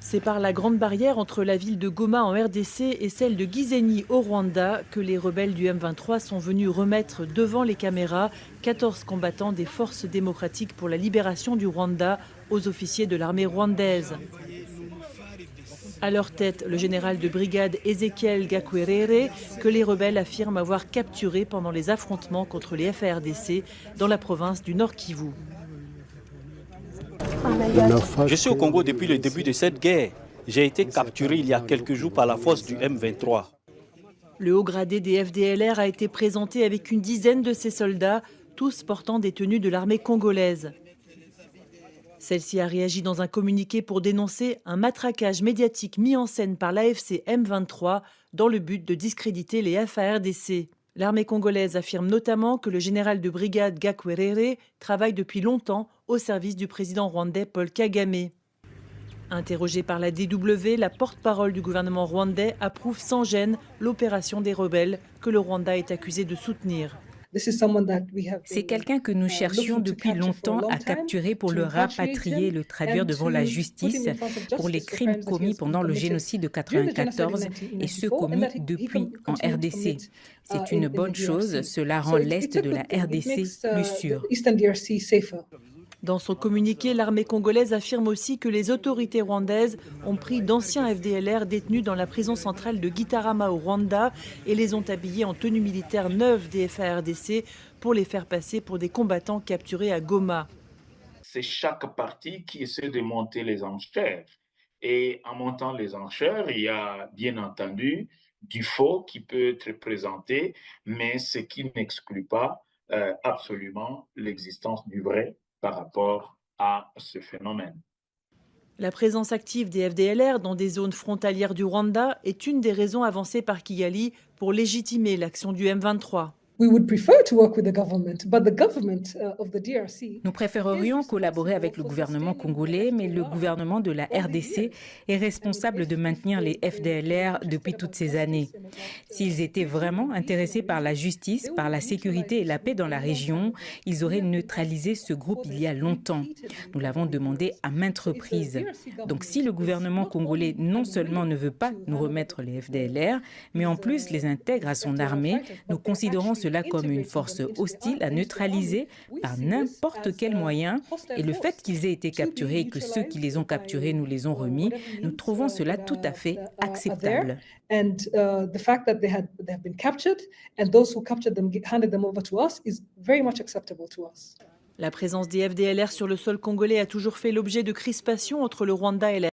C'est par la grande barrière entre la ville de Goma en RDC et celle de Gisenyi au Rwanda que les rebelles du M23 sont venus remettre devant les caméras 14 combattants des forces démocratiques pour la libération du Rwanda aux officiers de l'armée rwandaise. À leur tête, le général de brigade Ezekiel Gakwerere, que les rebelles affirment avoir capturé pendant les affrontements contre les FARDC dans la province du Nord Kivu. Je suis au Congo depuis le début de cette guerre. J'ai été capturé il y a quelques jours par la force du M23. Le haut gradé des FDLR a été présenté avec une dizaine de ses soldats, tous portant des tenues de l'armée congolaise. Celle-ci a réagi dans un communiqué pour dénoncer un matraquage médiatique mis en scène par l'AFC M23 dans le but de discréditer les FARDC. L'armée congolaise affirme notamment que le général de brigade Gakwerere travaille depuis longtemps au service du président rwandais Paul Kagame. Interrogée par la DW, la porte-parole du gouvernement rwandais approuve sans gêne l'opération des rebelles que le Rwanda est accusé de soutenir. C'est quelqu'un que nous cherchions depuis longtemps à capturer pour le rapatrier et le traduire devant la justice pour les crimes commis pendant le génocide de 1994 et ceux commis depuis en RDC. C'est une bonne chose, cela rend l'Est de la RDC plus sûr. Dans son communiqué, l'armée congolaise affirme aussi que les autorités rwandaises ont pris d'anciens FDLR détenus dans la prison centrale de Gitarama au Rwanda et les ont habillés en tenue militaire neuve des FARDC pour les faire passer pour des combattants capturés à Goma. C'est chaque parti qui essaie de monter les enchères. Et en montant les enchères, il y a bien entendu du faux qui peut être présenté, mais ce qui n'exclut pas absolument l'existence du vrai par rapport à ce phénomène. La présence active des FDLR dans des zones frontalières du Rwanda est une des raisons avancées par Kigali pour légitimer l'action du M23. Nous préférerions collaborer avec le gouvernement congolais, mais le gouvernement de la RDC est responsable de maintenir les FDLR depuis toutes ces années. S'ils étaient vraiment intéressés par la justice, par la sécurité et la paix dans la région, ils auraient neutralisé ce groupe il y a longtemps. Nous l'avons demandé à maintes reprises. Donc si le gouvernement congolais non seulement ne veut pas nous remettre les FDLR, mais en plus les intègre à son armée, nous considérons cela comme une force hostile à neutraliser par n'importe quel moyen. Et le fait qu'ils aient été capturés et que ceux qui les ont capturés nous les ont remis, nous trouvons cela tout à fait acceptable. La présence des FDLR sur le sol congolais a toujours fait l'objet de crispations entre le Rwanda et la